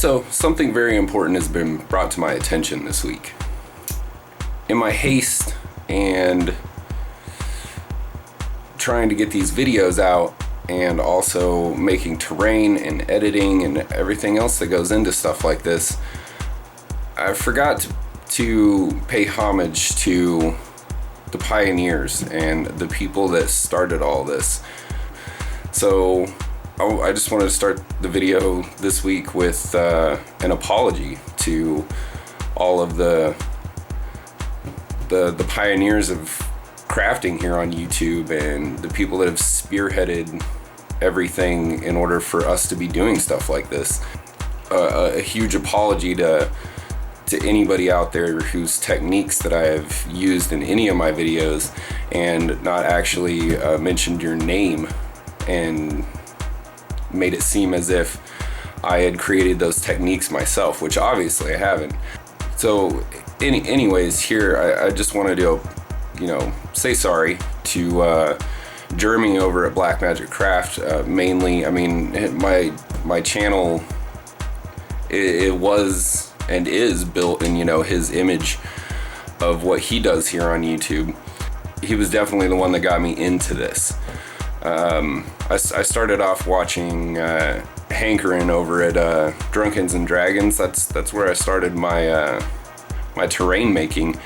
So, something very important has been brought to my attention this week. In my haste and trying to get these videos out, and also making terrain and editing and everything else that goes into stuff like this, I forgot to pay homage to the pioneers and the people that started all this. So I just wanted to start the video this week with an apology to all of the pioneers of crafting here on YouTube and the people that have spearheaded everything in order for us to be doing stuff like this. A huge apology to anybody out there whose techniques that I have used in any of my videos and not actually mentioned your name and made it seem as if I had created those techniques myself, which obviously I haven't. So anyways, here I just wanted to, say sorry to Jeremy over at Black Magic Craft. Mainly, I mean, my channel, it was and is built in, his image of what he does here on YouTube. He was definitely the one that got me into this. I started off watching Hankerin over at Drunkens and Dragons. That's where I started my terrain making,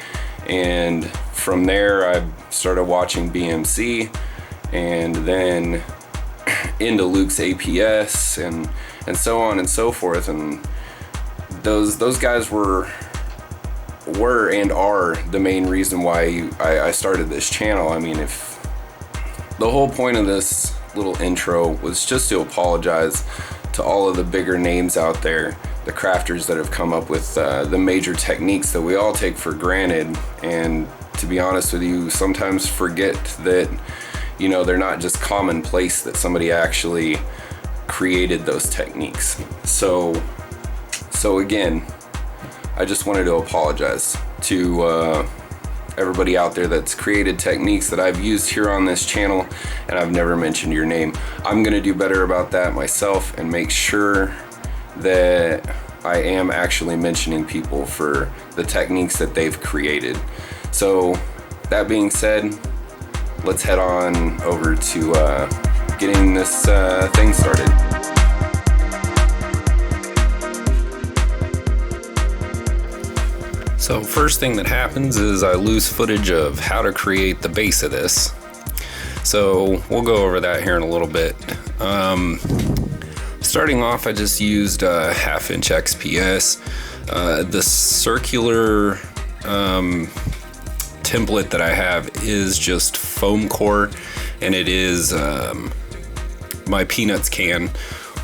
and from there I started watching BMC, and then into Luke's APS, and so on and so forth. And those guys were and are the main reason why I started this channel. I mean, if the whole point of this little intro was just to apologize to all of the bigger names out there, the crafters that have come up with the major techniques that we all take for granted, and to be honest with you, sometimes forget that, they're not just commonplace, that somebody actually created those techniques. So again, I just wanted to apologize to everybody out there that's created techniques that I've used here on this channel and I've never mentioned your name. I'm gonna do better about that myself and make sure that I am actually mentioning people for the techniques that they've created. So that being said, let's head on over to getting this thing started. So first thing that happens is I lose footage of how to create the base of this. So we'll go over that here in a little bit. Starting off, I just used a 1/2 inch XPS. The circular template that I have is just foam core, and it is my Peanuts can,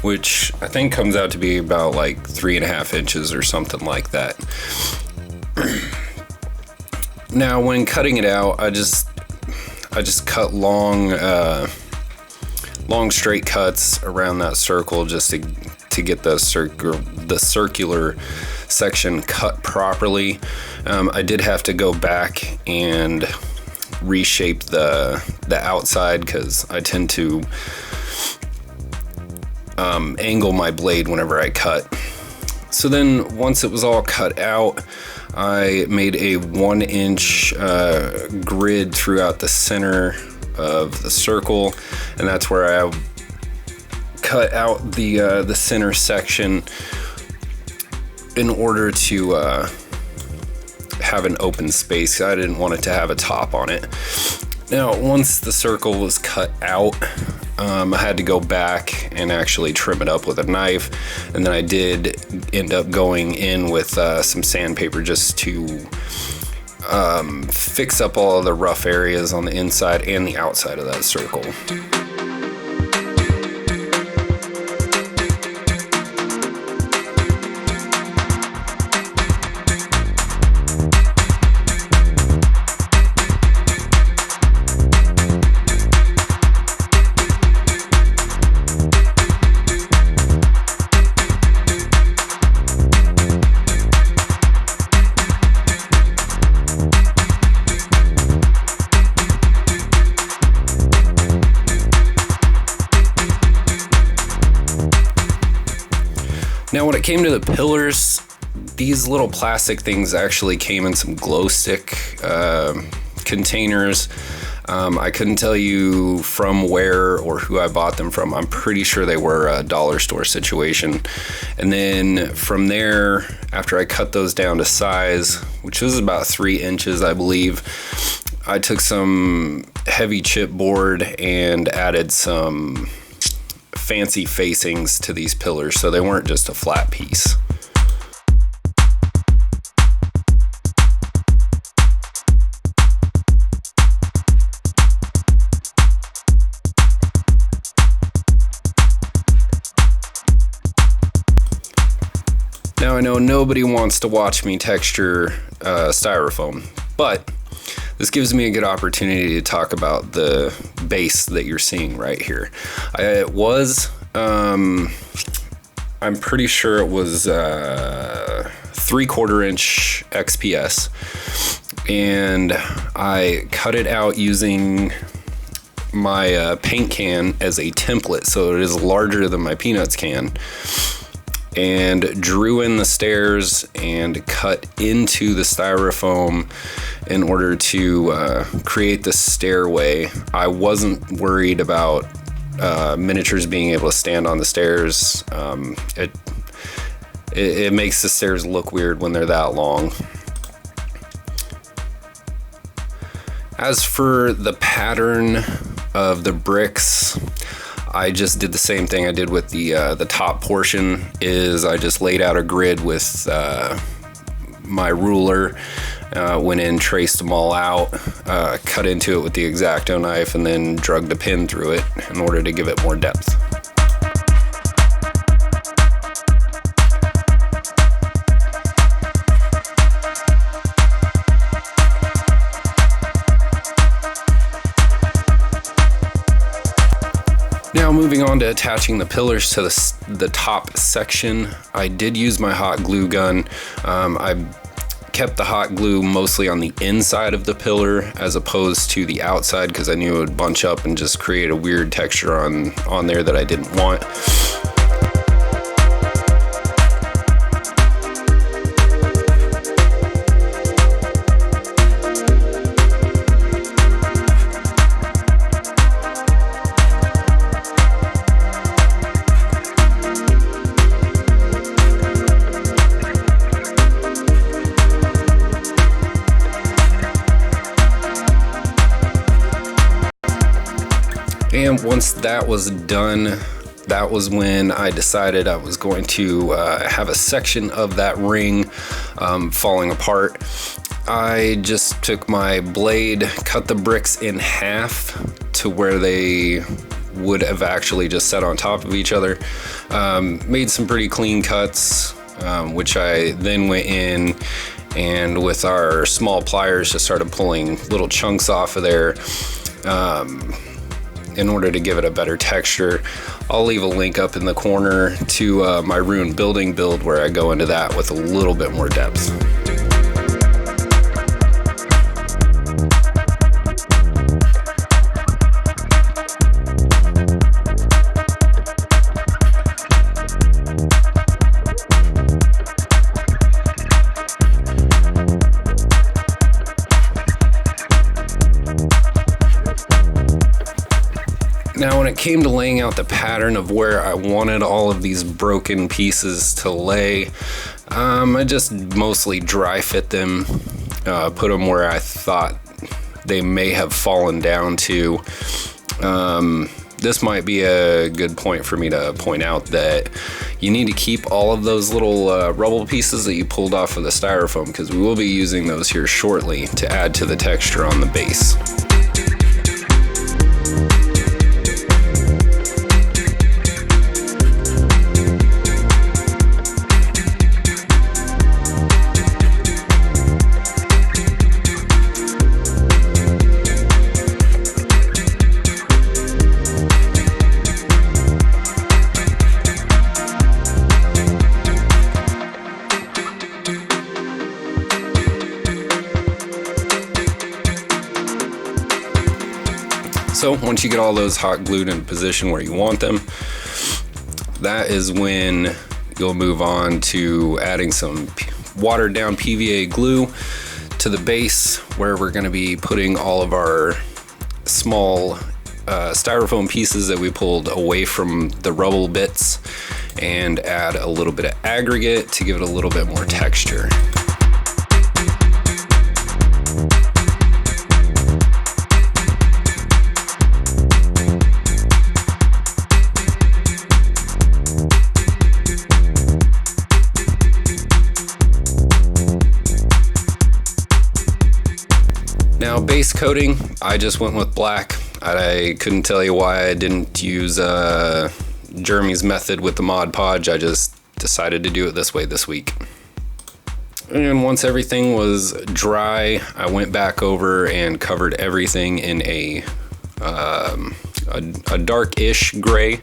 which I think comes out to be about like 3.5 inches or something like that. Now when cutting it out, I just cut long straight cuts around that circle just to get the circular section cut properly. I did have to go back and reshape the outside because I tend to angle my blade whenever I cut. So then once it was all cut out, I made a 1 inch grid throughout the center of the circle, and that's where I cut out the center section in order to have an open space. I didn't want it to have a top on it. Now once the circle was cut out, I had to go back and actually trim it up with a knife, and then I did end up going in with some sandpaper just to fix up all of the rough areas on the inside and the outside of that circle. Now, when it came to the pillars, these little plastic things actually came in some glow stick containers. I couldn't tell you from where or who I bought them from. I'm pretty sure they were a dollar store situation. And then from there, after I cut those down to size, which was about 3 inches, I believe, I took some heavy chipboard and added some fancy facings to these pillars so they weren't just a flat piece. Now, I know nobody wants to watch me texture styrofoam, but this gives me a good opportunity to talk about the base that you're seeing right here. It was, I'm pretty sure it was 3/4 inch XPS, and I cut it out using my paint can as a template, so it is larger than my Peanuts can, and drew in the stairs and cut into the styrofoam in order to create the stairway. I wasn't worried about miniatures being able to stand on the stairs. It makes the stairs look weird when they're that long. As for the pattern of the bricks, I just did the same thing I did with the top portion. Is I just laid out a grid with my ruler, went in, traced them all out, cut into it with the X-Acto knife, and then drugged a pin through it in order to give it more depth. Now, moving on to attaching the pillars to the top section, I did use my hot glue gun. I kept the hot glue mostly on the inside of the pillar as opposed to the outside because I knew it would bunch up and just create a weird texture on there that I didn't want. And once that was done, that was when I decided I was going to have a section of that ring falling apart. I just took my blade, cut the bricks in half to where they would have actually just set on top of each other. Made some pretty clean cuts, which I then went in and with our small pliers just started pulling little chunks off of there. In order to give it a better texture. I'll leave a link up in the corner to my ruined building build where I go into that with a little bit more depth. Now, when it came to laying out the pattern of where I wanted all of these broken pieces to lay, I just mostly dry fit them, put them where I thought they may have fallen down to. This might be a good point for me to point out that you need to keep all of those little rubble pieces that you pulled off of the styrofoam, because we will be using those here shortly to add to the texture on the base. So once you get all those hot glued in position where you want them, that is when you'll move on to adding some watered down PVA glue to the base, where we're going to be putting all of our small styrofoam pieces that we pulled away from the rubble bits, and add a little bit of aggregate to give it a little bit more texture. Now, base coating, I just went with black. I couldn't tell you why I didn't use Jeremy's method with the Mod Podge. I just decided to do it this way this week. And once everything was dry, I went back over and covered everything in a dark-ish gray.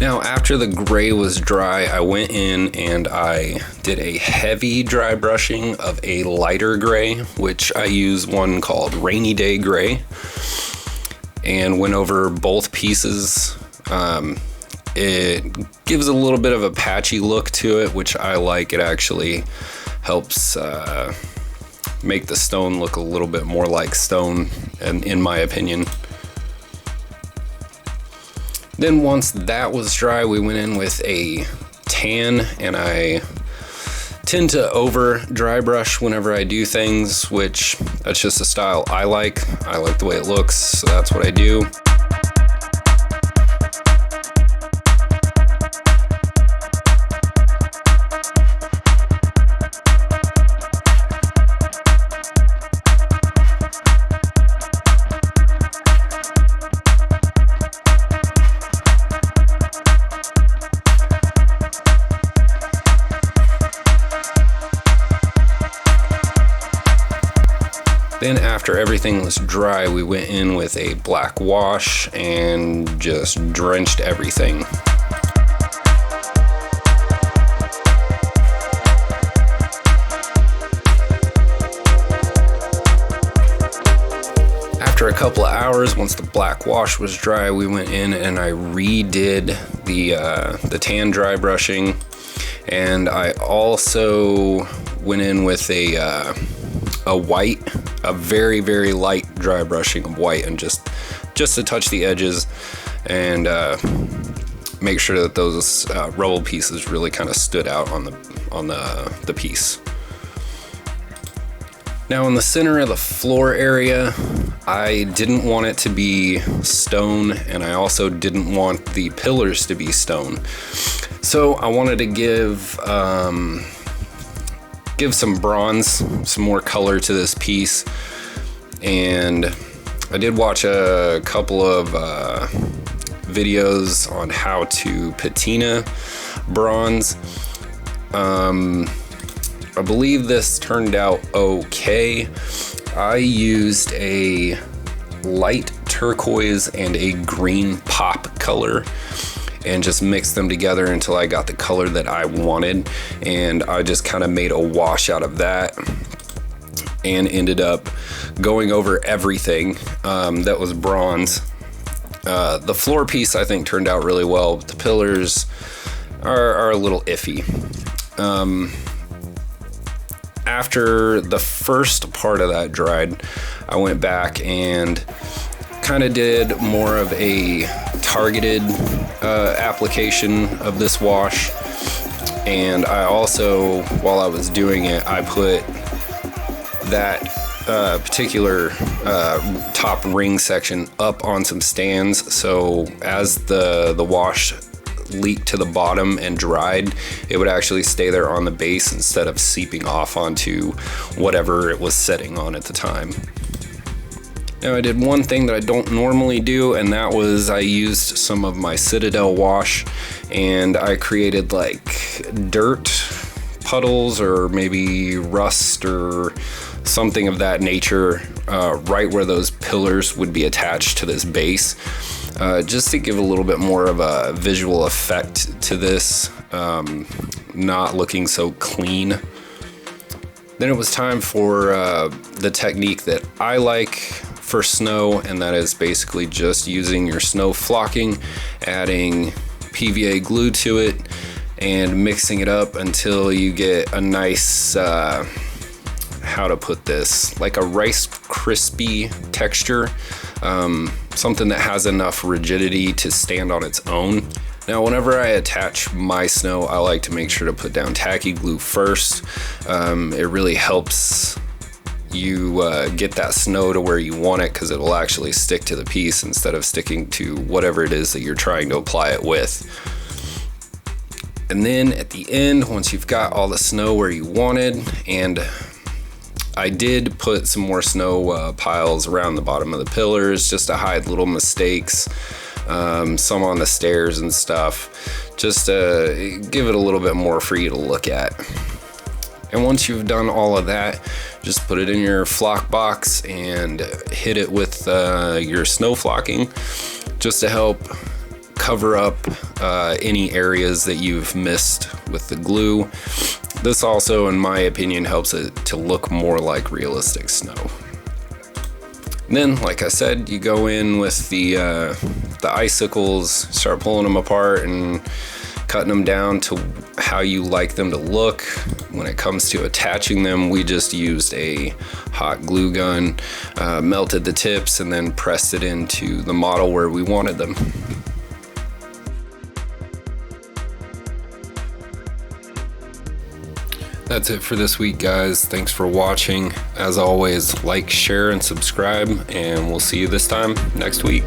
Now, after the gray was dry, I went in and I did a heavy dry brushing of a lighter gray, which I use one called Rainy Day Gray, and went over both pieces. It gives a little bit of a patchy look to it, which I like. It actually helps make the stone look a little bit more like stone, in my opinion. Then once that was dry, we went in with a tan, and I tend to over dry brush whenever I do things, which that's just a style I like. I like the way it looks, so that's what I do. Then after everything was dry, we went in with a black wash and just drenched everything. After a couple of hours, once the black wash was dry, we went in and I redid the tan dry brushing, and I also went in with a white, a very, very light dry brushing of white, and just to touch the edges and make sure that those rubble pieces really kind of stood out on the piece. Now, in the center of the floor area, I didn't want it to be stone, and I also didn't want the pillars to be stone. So I wanted to give some bronze, some more color to this piece. And I did watch a couple of videos on how to patina bronze. I believe this turned out okay. I used a light turquoise and a green pop color and just mixed them together until I got the color that I wanted, and I just kind of made a wash out of that and ended up going over everything that was bronze. The floor piece I think turned out really well, but the pillars are a little iffy. After the first part of that dried, I went back and kind of did more of a targeted application of this wash, and I also, while I was doing it, I put that particular top ring section up on some stands, so as the wash leaked to the bottom and dried, it would actually stay there on the base instead of seeping off onto whatever it was setting on at the time. Now, I did one thing that I don't normally do, and that was I used some of my Citadel wash, and I created like dirt puddles or maybe rust or something of that nature right where those pillars would be attached to this base, just to give a little bit more of a visual effect to this, not looking so clean. Then it was time for the technique that I like for snow, and that is basically just using your snow flocking, adding PVA glue to it, and mixing it up until you get a nice, how to put this, like a Rice Krispie texture, something that has enough rigidity to stand on its own. Now, whenever I attach my snow, I like to make sure to put down tacky glue first. It really helps you get that snow to where you want it, because it will actually stick to the piece instead of sticking to whatever it is that you're trying to apply it with. And then at the end, once you've got all the snow where you wanted, and I did put some more snow piles around the bottom of the pillars just to hide little mistakes, some on the stairs and stuff, just to give it a little bit more for you to look at. And once you've done all of that, just put it in your flock box and hit it with your snow flocking, just to help cover up any areas that you've missed with the glue. This also, in my opinion, helps it to look more like realistic snow. And then, like I said, you go in with the icicles, start pulling them apart and cutting them down to how you like them to look. When it comes to attaching them, we just used a hot glue gun, melted the tips, and then pressed it into the model where we wanted them. That's it for this week, guys. Thanks for watching. As always, like, share, and subscribe, and we'll see you this time next week.